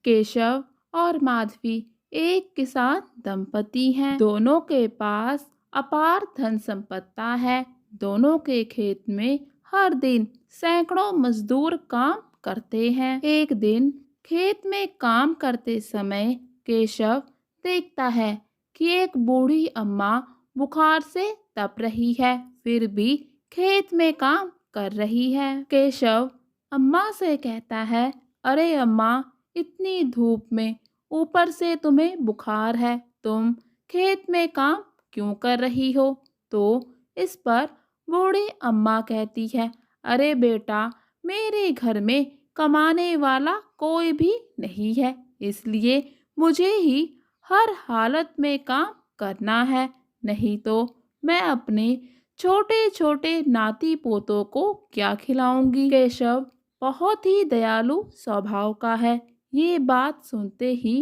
केशव और माधवी एक किसान दंपति हैं। दोनों के पास अपार धन संपत्ति है। दोनों के खेत में हर दिन सैकड़ों मजदूर काम करते हैं। एक दिन खेत में काम करते समय केशव देखता है कि एक बूढ़ी अम्मा बुखार से तप रही है, फिर भी खेत में काम कर रही है। केशव अम्मा से कहता है, अरे अम्मा, इतनी धूप में ऊपर से तुम्हें बुखार है, तुम खेत में काम क्यों कर रही हो? तो इस पर बूढ़ी अम्मा कहती है, अरे बेटा, मेरे घर में कमाने वाला कोई भी नहीं है, इसलिए मुझे ही हर हालत में काम करना है, नहीं तो मैं अपने छोटे छोटे नाती पोतों को क्या खिलाऊंगी। केशव बहुत ही दयालु स्वभाव का है। ये बात सुनते ही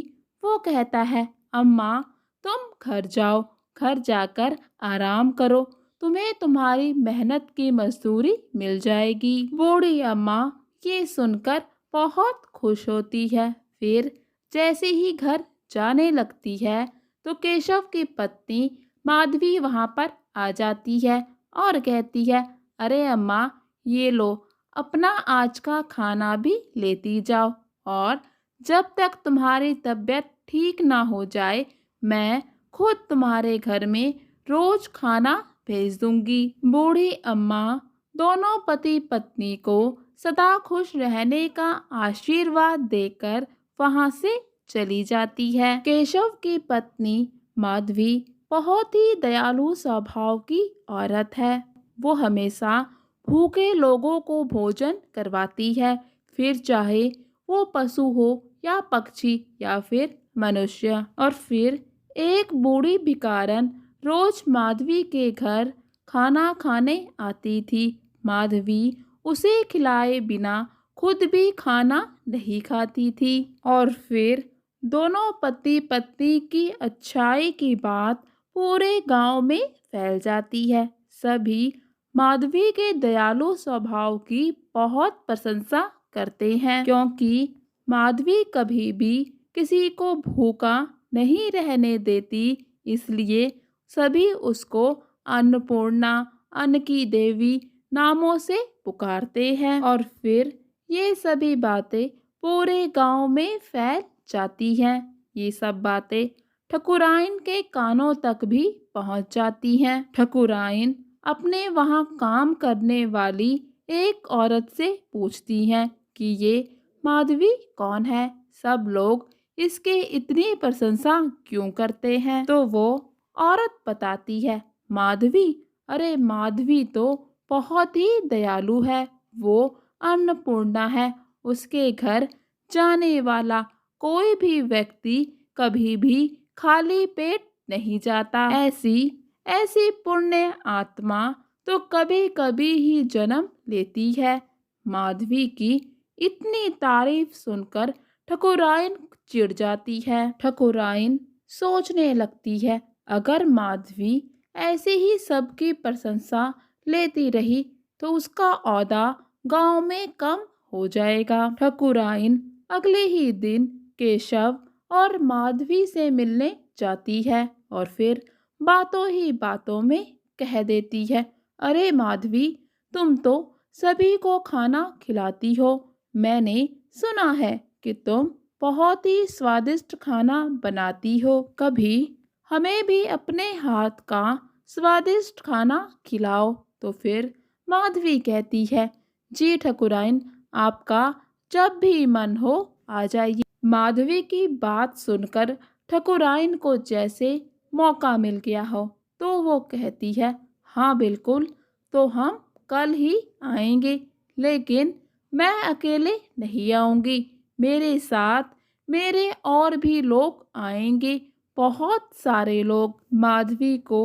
वो कहता है, अम्मा, तुम घर जाओ, घर जाकर आराम करो, तुम्हें तुम्हारी मेहनत की मजदूरी मिल जाएगी। बूढ़ी अम्मा ये सुनकर बहुत खुश होती है। फिर जैसे ही घर जाने लगती है तो केशव की पत्नी माधवी वहां पर आ जाती है और कहती है, अरे अम्मा, ये लो, अपना आज का खाना भी लेती जाओ, और जब तक तुम्हारी तबीयत ठीक ना हो जाए मैं खुद तुम्हारे घर में रोज खाना भेज दूंगी। बूढ़ी अम्मा दोनों पति पत्नी को सदा खुश रहने का आशीर्वाद देकर वहां से चली जाती है। केशव की पत्नी माधवी बहुत ही दयालु स्वभाव की औरत है। वो हमेशा भूखे लोगों को भोजन करवाती है, फिर चाहे वो पशु हो या पक्षी या फिर मनुष्य। और फिर एक बूढ़ी भिखारन रोज माधवी के घर खाना खाने आती थी। माधवी उसे खिलाए बिना खुद भी खाना नहीं खाती थी। और फिर दोनों पति पत्नी की अच्छाई की बात पूरे गांव में फैल जाती है। सभी माधवी के दयालु स्वभाव की बहुत प्रशंसा करते हैं, क्योंकि माधवी कभी भी किसी को भूखा नहीं रहने देती, इसलिए सभी उसको अन्नपूर्णा, अन्न की देवी नामों से पुकारते हैं। और फिर ये सभी बातें पूरे गांव में फैल जाती हैं। ये सब बातें ठकुराइन के कानों तक भी पहुंच जाती हैं। ठकुराइन अपने वहां काम करने वाली एक औरत से पूछती हैं कि ये माधवी कौन है, सब लोग इसके इतनी प्रशंसा क्यों करते हैं? तो वो औरत बताती है, माधवी, अरे माधवी तो बहुत ही दयालु है, वो अन्नपूर्णा है, उसके घर जाने वाला कोई भी व्यक्ति कभी भी खाली पेट नहीं जाता। ऐसी ऐसी पुण्य आत्मा तो कभी कभी ही जन्म लेती है। माधवी की इतनी तारीफ सुनकर ठकुराइन चिढ़ जाती है। ठकुराइन सोचने लगती है, अगर माधवी ऐसे ही सबकी प्रशंसा लेती रही तो उसका औहदा गांव में कम हो जाएगा। ठकुराइन अगले ही दिन केशव और माधवी से मिलने जाती है और फिर बातों ही बातों में कह देती है, अरे माधवी, तुम तो सभी को खाना खिलाती हो। मैंने सुना है कि तुम बहुत ही स्वादिष्ट खाना बनाती हो, कभी हमें भी अपने हाथ का स्वादिष्ट खाना खिलाओ। तो फिर माधवी कहती है, जी ठकुराइन, आपका जब भी मन हो आ जाइए। माधवी की बात सुनकर ठकुराइन को जैसे मौका मिल गया हो तो वो कहती है, हाँ बिल्कुल, तो हम कल ही आएंगे, लेकिन मैं अकेले नहीं आऊंगी, मेरे साथ मेरे और भी लोग आएंगे, बहुत सारे लोग। माधवी को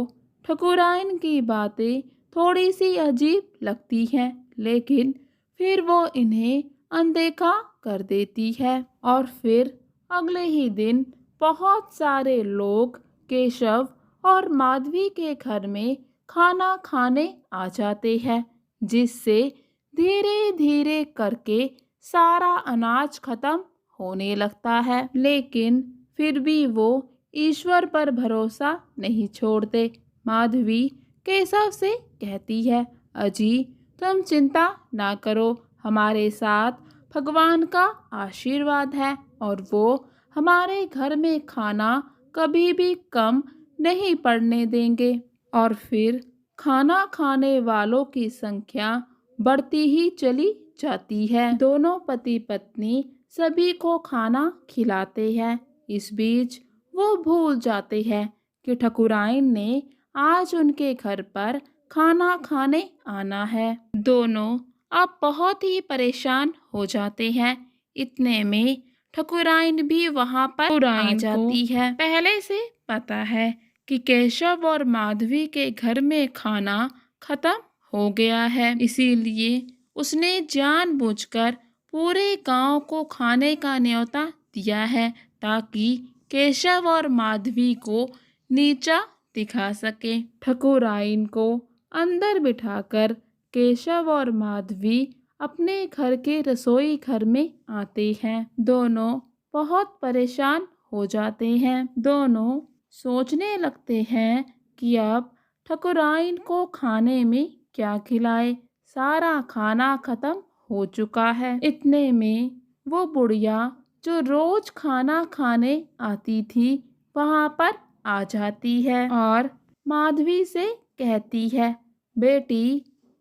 ठकुराइन की बातें थोड़ी सी अजीब लगती हैं, लेकिन फिर वो इन्हें अनदेखा कर देती है। और फिर अगले ही दिन बहुत सारे लोग केशव और माधवी के घर में खाना खाने आ जाते हैं, जिससे धीरे धीरे करके सारा अनाज खत्म होने लगता है। लेकिन फिर भी वो ईश्वर पर भरोसा नहीं छोड़ते। माधवी केशव से कहती है, अजी तुम चिंता ना करो, हमारे साथ भगवान का आशीर्वाद है और वो हमारे घर में खाना कभी भी कम नहीं पड़ने देंगे। और फिर खाना खाने वालों की संख्या बढ़ती ही चली जाती है। दोनों पति पत्नी सभी को खाना खिलाते हैं। इस बीच वो भूल जाते हैं कि ठकुराइन ने आज उनके घर पर खाना खाने आना है। दोनों अब बहुत ही परेशान हो जाते हैं। इतने में ठकुराइन भी वहां पर आ जाती है। पहले से पता है कि केशव और माधवी के घर में खाना खत्म हो गया है, इसीलिए उसने जानबूझकर पूरे गांव को खाने का न्योता दिया है ताकि केशव और माधवी को नीचा दिखा सके। ठकुराइन को अंदर बिठाकर केशव और माधवी अपने घर के रसोई घर में आते हैं। दोनों बहुत परेशान हो जाते हैं। दोनों सोचने लगते हैं कि अब ठकुराइन को खाने में क्या खिलाए। सारा खाना खत्म हो चुका है। इतने में वो बुढ़िया जो रोज खाना खाने आती थी वहां पर आ जाती है और माधवी से कहती है, बेटी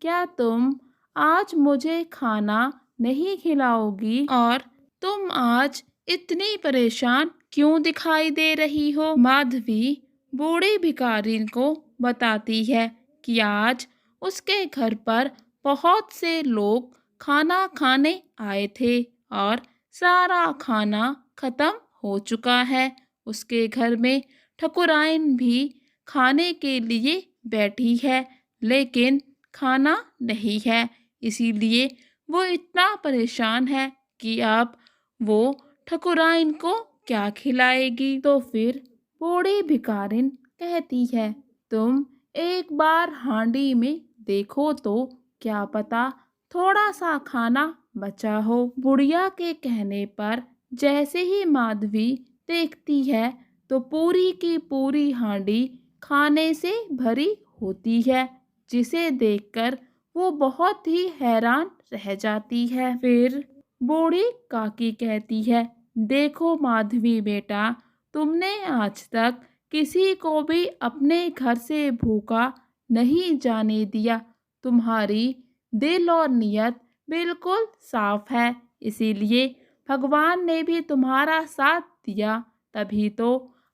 क्या तुम आज मुझे खाना नहीं खिलाओगी और तुम आज इतनी परेशान क्यों दिखाई दे रही हो। माधवी बूढ़े भिखारिन को बताती है कि आज उसके घर पर बहुत से लोग खाना खाने आए थे और सारा खाना खत्म हो चुका है। उसके घर में ठकुराइन भी खाने के लिए बैठी है लेकिन खाना नहीं है, इसीलिए वो इतना परेशान है कि अब वो ठकुराइन को क्या खिलाएगी। तो फिर बूढ़ी भिखारिन कहती है, तुम एक बार हांडी में देखो तो क्या पता थोड़ा सा खाना बचा हो। बुढ़िया के कहने पर जैसे ही माधवी देखती है तो पूरी की पूरी हांडी खाने से भरी होती है, जिसे देखकर वो बहुत ही हैरान रह जाती है। फिर बूढ़ी काकी कहती है, देखो माधवी बेटा, तुमने आज तक किसी को भी अपने घर से भूखा नहीं जाने दिया। तुम्हारी दिल और नियत बिल्कुल साफ है, इसीलिए भगवान ने भी तुम्हारा साथ दिया, तभी तो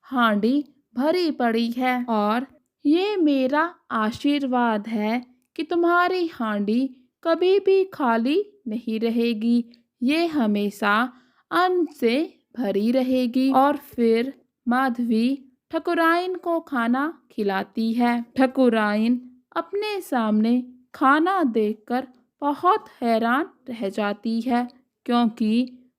हांडी भरी पड़ी है। और ये मेरा आशीर्वाद है कि तुम्हारी हांडी कभी भी खाली नहीं रहेगी, ये हमेशा अन्न से भरी रहेगी। और फिर माधवी ठकुराइन को खाना खिलाती है। ठकुराइन अपने सामने खाना देखकर बहुत हैरान रह जाती है क्योंकि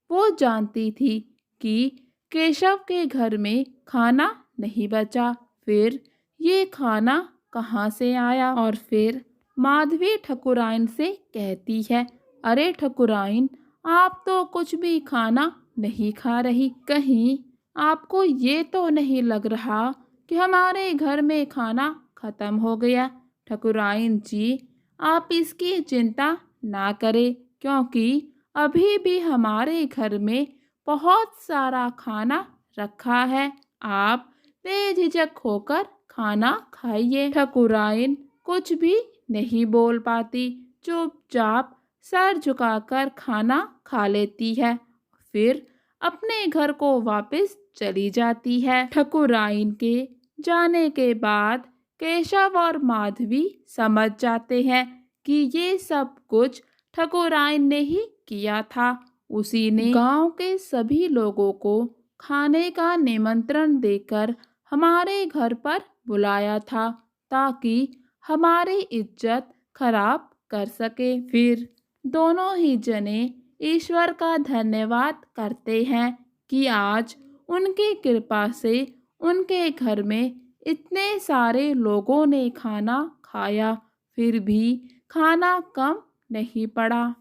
वो जानती थी कि केशव के घर में खाना नहीं बचा। फिर ये खाना कहाँ से आया। और फिर माधवी ठकुराइन से कहती है, अरे ठकुराइन, आप तो कुछ भी खाना नहीं खा रही, कहीं आपको ये तो नहीं लग रहा कि हमारे घर में खाना खत्म हो गया। ठकुराइन जी, आप इसकी चिंता ना करें क्योंकि अभी भी हमारे घर में बहुत सारा खाना रखा है, आप बेझिझक होकर खाना खाइए। ठकुराइन कुछ भी नहीं बोल पाती, चुपचाप सर झुकाकर खाना खा लेती है, फिर अपने घर को वापस चली जाती है। ठकुराइन के जाने के बाद केशव और माधवी समझ जाते हैं कि ये सब कुछ ठकुराइन ने ही किया था। उसी ने गांव के सभी लोगों को खाने का निमंत्रण देकर हमारे घर पर बुलाया था ताकि हमारी इज्जत खराब कर सके। फिर दोनों ही जने ईश्वर का धन्यवाद करते हैं कि आज उनकी कृपा से उनके घर में इतने सारे लोगों ने खाना खाया, फिर भी खाना कम नहीं पड़ा।